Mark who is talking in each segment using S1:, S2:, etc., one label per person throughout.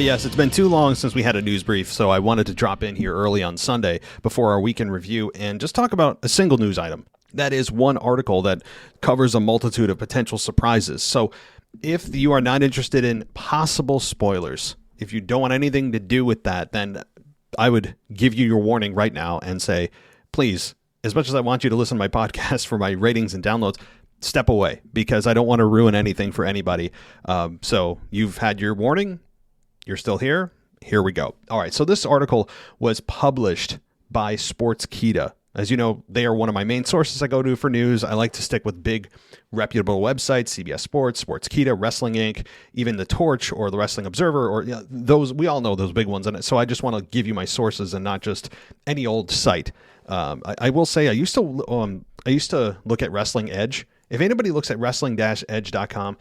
S1: Yes, it's been too long since we had a news brief, so I wanted to drop in here early on Sunday before our weekend review and just talk about a single news item. That is one article that covers a multitude of potential surprises. So if you are not interested in possible spoilers, if you don't want anything to do with that, then I would give you your warning right now and say, please, as much as I want you to listen to my podcast for my ratings and downloads, step away because I don't want to ruin anything for anybody. So you've had your warning. You're still here. Here we go. All right. So this article was published by Sportskeeda. As you know, they are one of my main sources I go to for news. I like to stick with big, reputable websites: CBS Sports, Sportskeeda, Wrestling Inc., even The Torch or The Wrestling Observer, or those. We all know those big ones. And so I just want to give you my sources and not just any old site. I will say I used to look at Wrestling Edge. If anybody looks at wrestling-edge.com,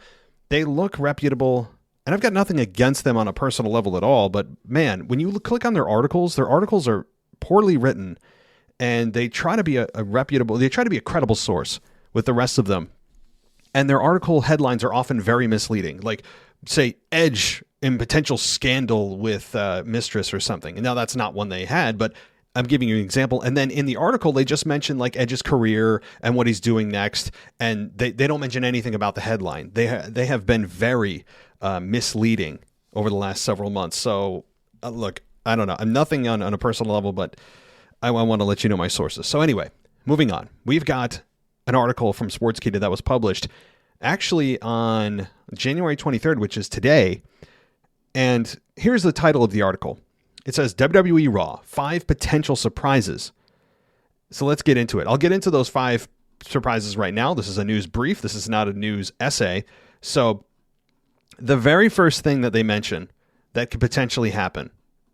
S1: they look reputable. And I've got nothing against them on a personal level at all. But man, when you click on their articles are poorly written, and they try to be they try to be a credible source with the rest of them. And their article headlines are often very misleading. Like, say, Edge in potential scandal with mistress or something. And now that's not one they had, but I'm giving you an example. And then in the article, they just mention like Edge's career and what he's doing next. And they don't mention anything about the headline. They have been very misleading over the last several months. So look, I don't know. I'm nothing on a personal level, but I want to let you know my sources. So anyway, moving on. We've got an article from Sportskeeda that was published actually on January 23rd, which is today. And here's the title of the article. It says WWE Raw, 5 potential surprises. So let's get into it. I'll get into those 5 surprises right now. This is a news brief. This is not a news essay. So the very first thing that they mention that could potentially happen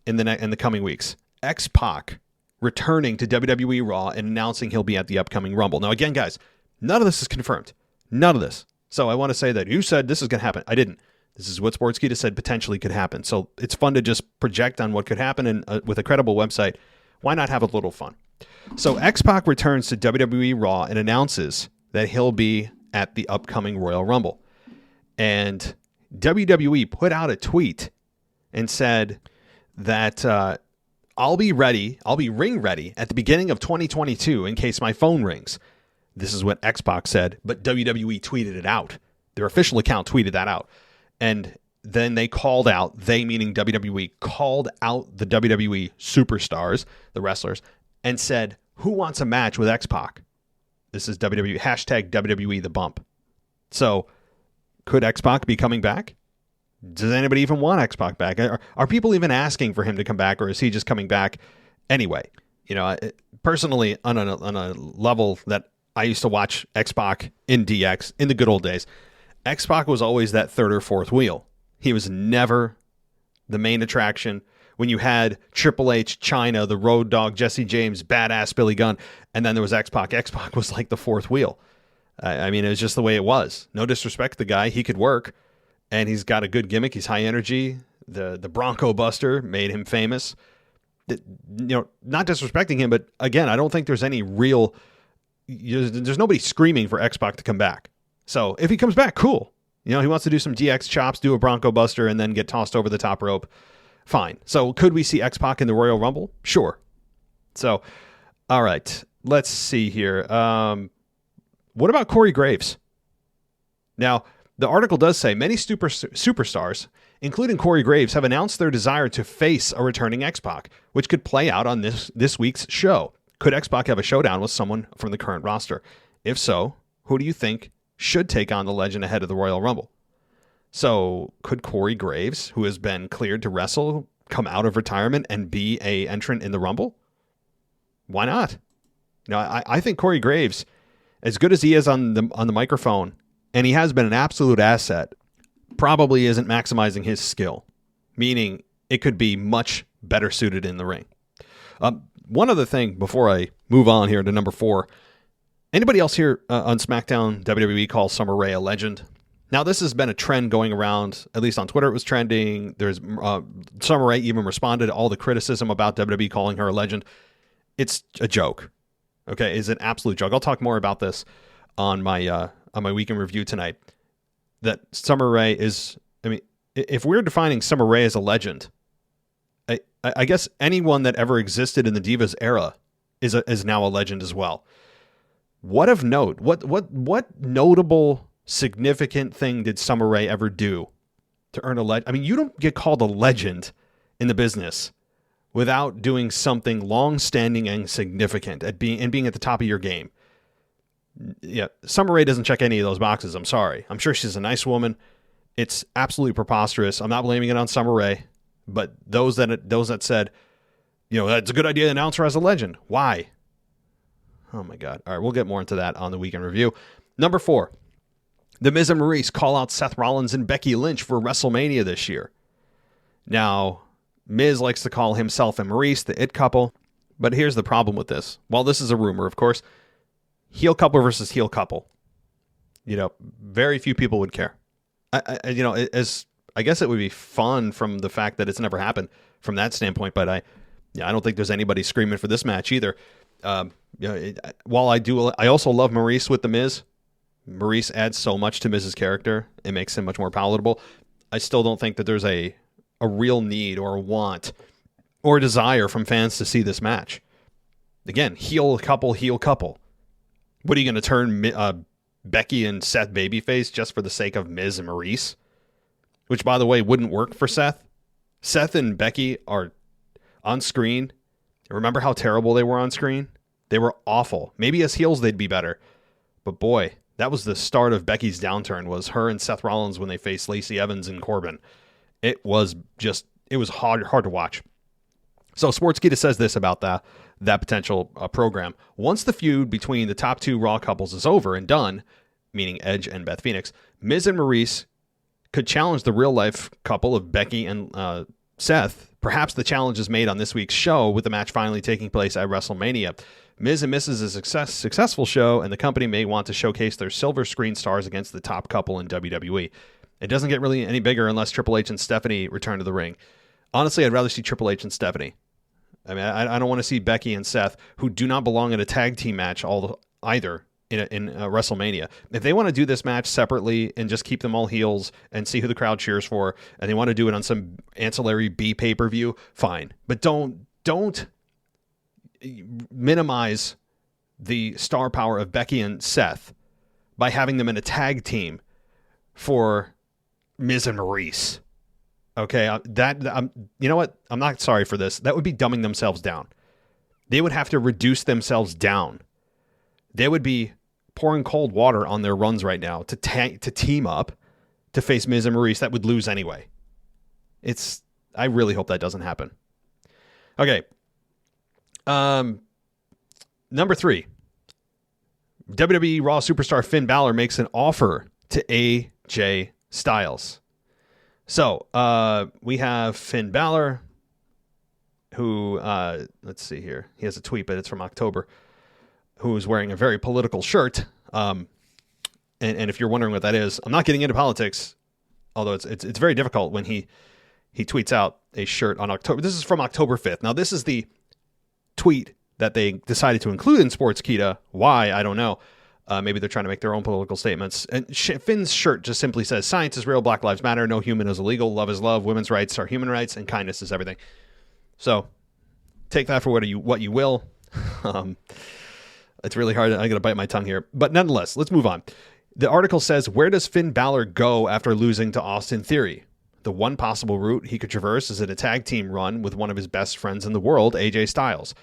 S1: in the coming weeks, X-Pac returning to WWE Raw and announcing he'll be at the upcoming Rumble. Now, again, guys, none of this is confirmed. None of this. So I want to say that you said this is going to happen. I didn't. This is what Sportskeeda said potentially could happen. So it's fun to just project on what could happen, and with a credible website, why not have a little fun? So X-Pac returns to WWE Raw and announces that he'll be at the upcoming Royal Rumble. And WWE put out a tweet and said that I'll be ready. I'll be ring ready at the beginning of 2022 in case my phone rings. This is what X-Pac said, but WWE tweeted it out. Their official account tweeted that out. And then they called out, they meaning WWE, called out the WWE superstars, the wrestlers, and said, who wants a match with X-Pac? This is WWE, hashtag WWE the bump. So could X-Pac be coming back? Does anybody even want X-Pac back? Are people even asking for him to come back, or is he just coming back anyway? You know, personally, on a level that I used to watch X-Pac in DX in the good old days, X-Pac was always that third or fourth wheel. He was never the main attraction. When you had Triple H, Chyna, the Road Dogg, Jesse James, Badass Billy Gunn, and then there was X-Pac. X-Pac was like the fourth wheel. I mean, it was just the way it was. No disrespect to the guy. He could work, and he's got a good gimmick. He's high energy. The Bronco Buster made him famous. You know, not disrespecting him, but again, I don't think there's any real... There's nobody screaming for X-Pac to come back. So if he comes back, cool. You know, he wants to do some DX chops, do a Bronco Buster, and then get tossed over the top rope. Fine. So could we see X-Pac in the Royal Rumble? Sure. So, all right. Let's see here. What about Corey Graves? Now, the article does say many superstars, including Corey Graves, have announced their desire to face a returning X-Pac, which could play out on this week's show. Could X-Pac have a showdown with someone from the current roster? If so, who do you think should take on the legend ahead of the Royal Rumble? So could Corey Graves, who has been cleared to wrestle, come out of retirement and be a entrant in the Rumble? Why not? You know, I think Corey Graves, as good as he is on the microphone, and he has been an absolute asset, probably isn't maximizing his skill, meaning it could be much better suited in the ring. One other thing before I move on here to number 4. Anybody else here on SmackDown WWE calls Summer Rae a legend? Now, this has been a trend going around, at least on Twitter it was trending. There's Summer Rae even responded to all the criticism about WWE calling her a legend. It's a joke. Okay, it's an absolute joke. I'll talk more about this on my weekend review tonight. That Summer Rae is, I mean, if we're defining Summer Rae as a legend, I guess anyone that ever existed in the Divas era is now a legend as well. What of note? What notable, significant thing did Summer Rae ever do to earn a legend? I mean, you don't get called a legend in the business without doing something long-standing and significant at being at the top of your game. Yeah, Summer Rae doesn't check any of those boxes. I'm sorry. I'm sure she's a nice woman. It's absolutely preposterous. I'm not blaming it on Summer Rae, but those that said, that's a good idea to announce her as a legend. Why? Oh my God. All right, we'll get more into that on the weekend review. Number 4, The Miz and Maurice call out Seth Rollins and Becky Lynch for WrestleMania this year. Now, Miz likes to call himself and Maurice the it couple, but here's the problem with this. While this is a rumor, of course, heel couple versus heel couple. Very few people would care. I guess it would be fun from the fact that it's never happened from that standpoint, but I don't think there's anybody screaming for this match either. While I also love Maurice with The Miz. Maurice adds so much to Miz's character. It makes him much more palatable. I still don't think that there's a real need or a want or a desire from fans to see this match. Again, heel couple. What are you going to turn Becky and Seth babyface just for the sake of Miz and Maurice? Which, by the way, wouldn't work for Seth. Seth and Becky are on screen. Remember how terrible they were on screen? They were awful. Maybe as heels they'd be better. But boy, that was the start of Becky's downturn, was her and Seth Rollins when they faced Lacey Evans and Corbin. It was hard to watch. So Sportskeeda says this about that potential program. Once the feud between the top 2 Raw couples is over and done, meaning Edge and Beth Phoenix, Miz and Maurice could challenge the real-life couple of Becky and Seth. Perhaps the challenge is made on this week's show, with the match finally taking place at WrestleMania. Miz and Miz is a successful show, and the company may want to showcase their silver screen stars against the top couple in WWE. It doesn't get really any bigger unless Triple H and Stephanie return to the ring. Honestly, I'd rather see Triple H and Stephanie. I mean, I don't want to see Becky and Seth, who do not belong in a tag team match either in WrestleMania. If they want to do this match separately and just keep them all heels and see who the crowd cheers for, and they want to do it on some ancillary B pay-per-view, fine. But don't minimize the star power of Becky and Seth by having them in a tag team for Miz and Maurice. Okay, you know what? I'm not sorry for this. That would be dumbing themselves down. They would have to reduce themselves down. They would be pouring cold water on their runs right now to team up to face Miz and Maurice that would lose anyway. I really hope that doesn't happen. Okay. Number 3. WWE Raw superstar Finn Balor makes an offer to AJ Styles. So, we have Finn Balor, who, let's see here. He has a tweet, but it's from October, who's wearing a very political shirt. And if you're wondering what that is, I'm not getting into politics, although it's very difficult when he tweets out a shirt on October. This is from October 5th. Now, this is the tweet that they decided to include in Sportskeeda. Why? I don't know. Maybe they're trying to make their own political statements. And Finn's shirt just simply says, "Science is real, Black Lives Matter, no human is illegal, love is love, women's rights are human rights, and kindness is everything." So take that for what you will. It's really hard. I'm going to bite my tongue here. But nonetheless, let's move on. The article says, where does Finn Balor go after losing to Austin Theory? The one possible route he could traverse is in a tag team run with one of his best friends in the world, AJ Styles.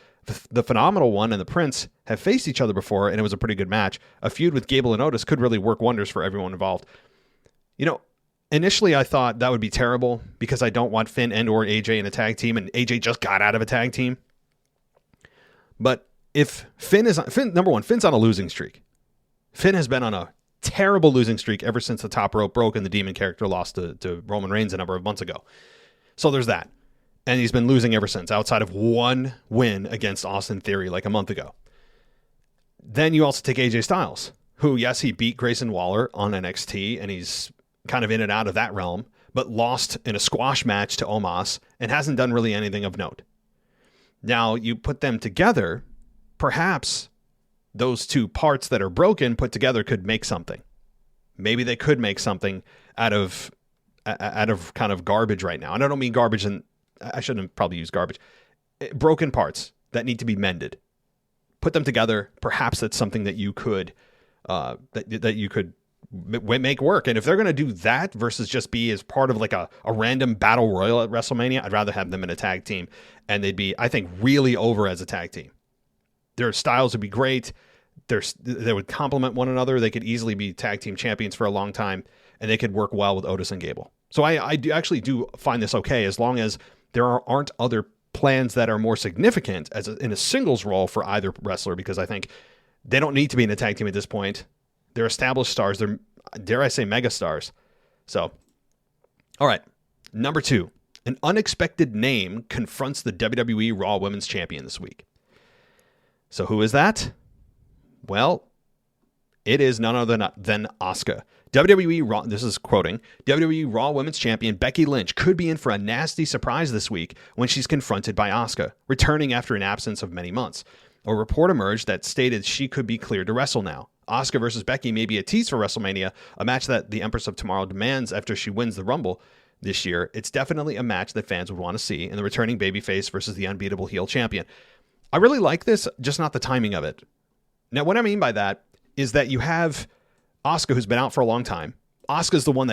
S1: The Phenomenal One and the Prince have faced each other before, and it was a pretty good match. A feud with Gable and Otis could really work wonders for everyone involved. Initially I thought that would be terrible because I don't want Finn and or AJ in a tag team, and AJ just got out of a tag team. But if number one, Finn's on a losing streak. Finn has been on a terrible losing streak ever since the top rope broke and the Demon character lost to Roman Reigns a number of months ago. So there's that. And he's been losing ever since, outside of one win against Austin Theory like a month ago. Then you also take AJ Styles, who, yes, he beat Grayson Waller on NXT, and he's kind of in and out of that realm, but lost in a squash match to Omos and hasn't done really anything of note. Now, you put them together, perhaps those two parts that are broken put together could make something. Maybe they could make something out of out of kind of garbage right now. And I don't mean garbage, and I shouldn't have probably used garbage. Broken parts that need to be mended. Put them together. Perhaps that's something that you could that you could make work. And if they're going to do that versus just be as part of like a random battle royal at WrestleMania, I'd rather have them in a tag team, and they'd be, I think, really over as a tag team. Their styles would be great. They would complement one another. They could easily be tag team champions for a long time, and they could work well with Otis and Gable. So I do find this okay, as long as there aren't other plans that are more significant in a singles role for either wrestler, because I think they don't need to be in a tag team at this point. They're established stars. They're, dare I say, mega stars. So, all right. Number 2, an unexpected name confronts the WWE Raw Women's Champion this week. So who is that? Well, it is none other than Asuka. WWE Raw, this is quoting, WWE Raw Women's Champion Becky Lynch could be in for a nasty surprise this week when she's confronted by Asuka, returning after an absence of many months. A report emerged that stated she could be cleared to wrestle now. Asuka versus Becky may be a tease for WrestleMania, a match that the Empress of Tomorrow demands after she wins the Rumble this year. It's definitely a match that fans would want to see, in the returning babyface versus the unbeatable heel champion. I really like this, just not the timing of it. Now, what I mean by that is that you have Asuka, who's been out for a long time. Asuka's the one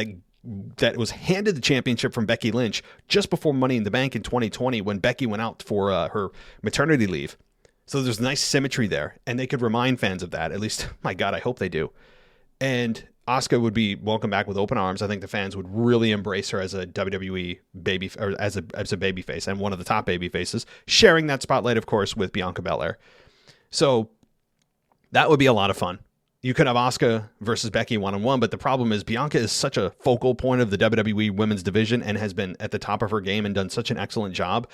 S1: that was handed the championship from Becky Lynch just before Money in the Bank in 2020 when Becky went out for her maternity leave. So there's nice symmetry there, and they could remind fans of that. At least, my God, I hope they do. And Asuka would be welcomed back with open arms. I think the fans would really embrace her as a WWE baby, or as a baby face, and one of the top baby faces, sharing that spotlight, of course, with Bianca Belair. So that would be a lot of fun. You could have Asuka versus Becky one-on-one, but the problem is Bianca is such a focal point of the WWE women's division and has been at the top of her game and done such an excellent job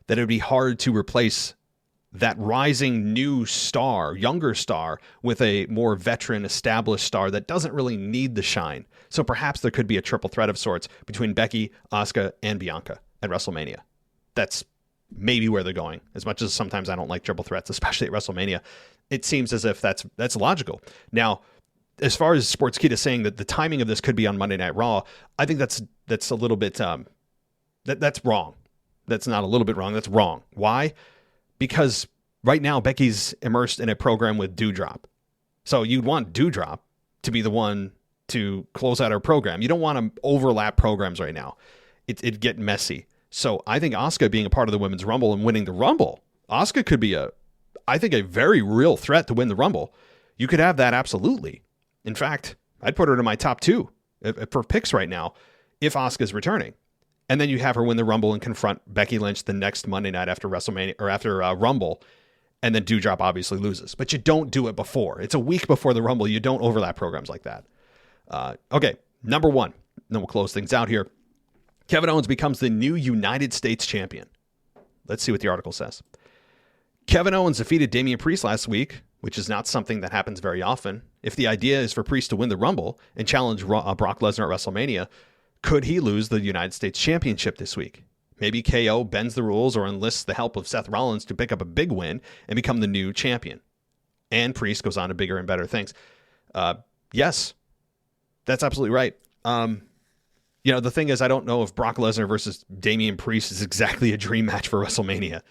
S1: that it would be hard to replace that rising new star, younger star, with a more veteran, established star that doesn't really need the shine. So perhaps there could be a triple threat of sorts between Becky, Asuka, and Bianca at WrestleMania. That's maybe where they're going. As much as sometimes I don't like triple threats, especially at WrestleMania, it seems as if that's logical. Now, as far as Sportskeeda saying that the timing of this could be on Monday Night Raw, I think that's a little bit that's wrong. That's not a little bit wrong. That's wrong. Why? Because right now Becky's immersed in a program with Doudrop. So you'd want Doudrop to be the one to close out her program. You don't want to overlap programs right now. It'd get messy. So I think Asuka being a part of the Women's Rumble and winning the Rumble, Asuka could be I think a very real threat to win the Rumble. You could have that absolutely. In fact, I'd put her in my top 2 for picks right now if Asuka's returning. And then you have her win the Rumble and confront Becky Lynch the next Monday night after WrestleMania or after Rumble. And then Doudrop obviously loses. But you don't do it before. It's a week before the Rumble. You don't overlap programs like that. Okay, number 1. And then we'll close things out here. Kevin Owens becomes the new United States champion. Let's see what the article says. Kevin Owens defeated Damien Priest last week, which is not something that happens very often. If the idea is for Priest to win the Rumble and challenge Brock Lesnar at WrestleMania, could he lose the United States Championship this week? Maybe KO bends the rules or enlists the help of Seth Rollins to pick up a big win and become the new champion. And Priest goes on to bigger and better things. Yes, that's absolutely right. The thing is, I don't know if Brock Lesnar versus Damien Priest is exactly a dream match for WrestleMania.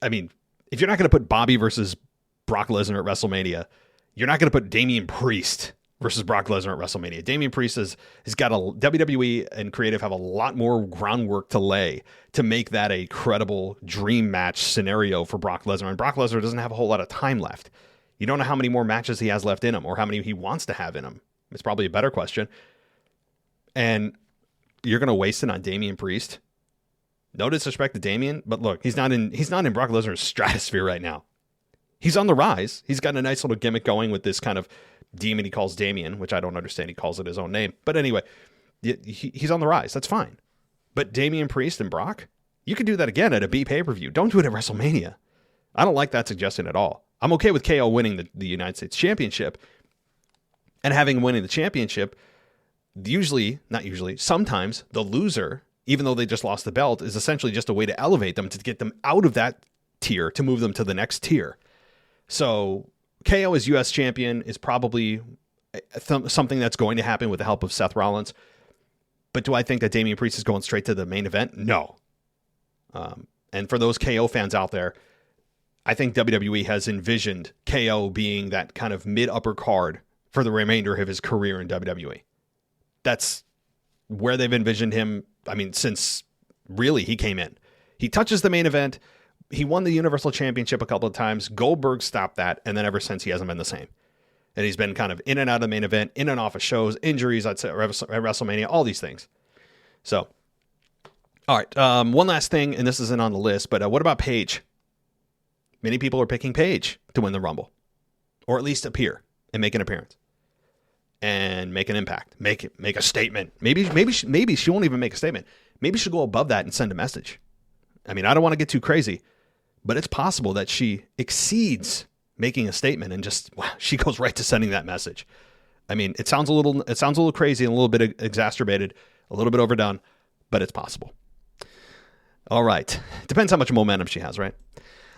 S1: I mean, if you're not going to put Bobby versus Brock Lesnar at WrestleMania, you're not going to put Damien Priest versus Brock Lesnar at WrestleMania. Damien Priest has got WWE and creative have a lot more groundwork to lay to make that a credible dream match scenario for Brock Lesnar. And Brock Lesnar doesn't have a whole lot of time left. You don't know how many more matches he has left in him or how many he wants to have in him. It's probably a better question. And you're going to waste it on Damien Priest. No disrespect to Damien, but look, he's not in Brock Lesnar's stratosphere right now. He's on the rise. He's got a nice little gimmick going with this kind of demon he calls Damien, which I don't understand. He calls it his own name. But anyway, he's on the rise. That's fine. But Damien Priest and Brock, you could do that again at a B pay-per-view. Don't do it at WrestleMania. I don't like that suggestion at all. I'm okay with KO winning the United States Championship and having him winning the championship. Sometimes the loser, even though they just lost the belt, is essentially just a way to elevate them, to get them out of that tier, to move them to the next tier. So KO as U.S. champion is probably something that's going to happen with the help of Seth Rollins. But do I think that Damien Priest is going straight to the main event? No. And for those KO fans out there, I think WWE has envisioned KO being that kind of mid-upper card for the remainder of his career in WWE. That's where they've envisioned him, I mean, since really he came in. He touches the main event. He won the Universal Championship a couple of times. Goldberg stopped that, and then ever since he hasn't been the same. And he's been kind of in and out of the main event, in and off of shows, injuries, I'd say, at WrestleMania, all these things. So, all right, one last thing, and this isn't on the list, but what about Paige? Many people are picking Paige to win the Rumble, or at least appear and make an appearance and make an impact, make a statement. Maybe she won't even make a statement. Maybe she'll go above that and send a message. I mean, I don't want to get too crazy, but it's possible that she exceeds making a statement and just, wow, she goes right to sending that message. I mean, it sounds a little crazy and a little bit exacerbated, a little bit overdone, but it's possible. All right. Depends how much momentum she has, right?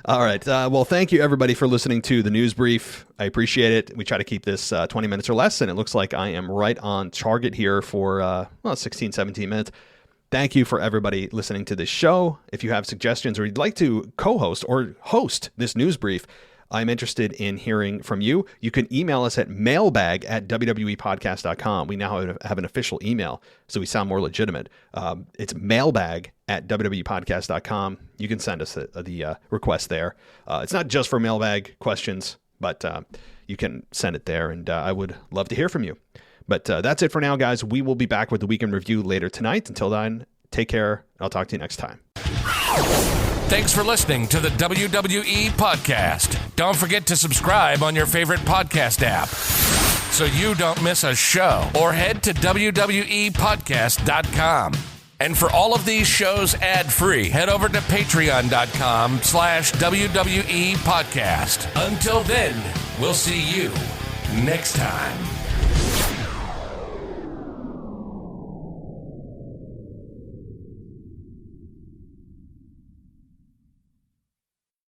S1: All right. Well, thank you, everybody, for listening to the News Brief. I appreciate it. We try to keep this 20 minutes or less, and it looks like I am right on target here for 16, 17 minutes. Thank you for everybody listening to this show. If you have suggestions or you'd like to co-host or host this News Brief, I'm interested in hearing from you. You can email us at mailbag@wwepodcast.com. We now have an official email, so we sound more legitimate. It's mailbag@wwepodcast.com. You can send us the request there. It's not just for mailbag questions, but you can send it there, and I would love to hear from you. But that's it for now, guys. We will be back with the Weekend Review later tonight. Until then, take care. I'll talk to you next time.
S2: Thanks for listening to the WWE Podcast. Don't forget to subscribe on your favorite podcast app so you don't miss a show, or head to WWEpodcast.com. And for all of these shows ad-free, head over to patreon.com/WWE Podcast. Until then, we'll see you next time.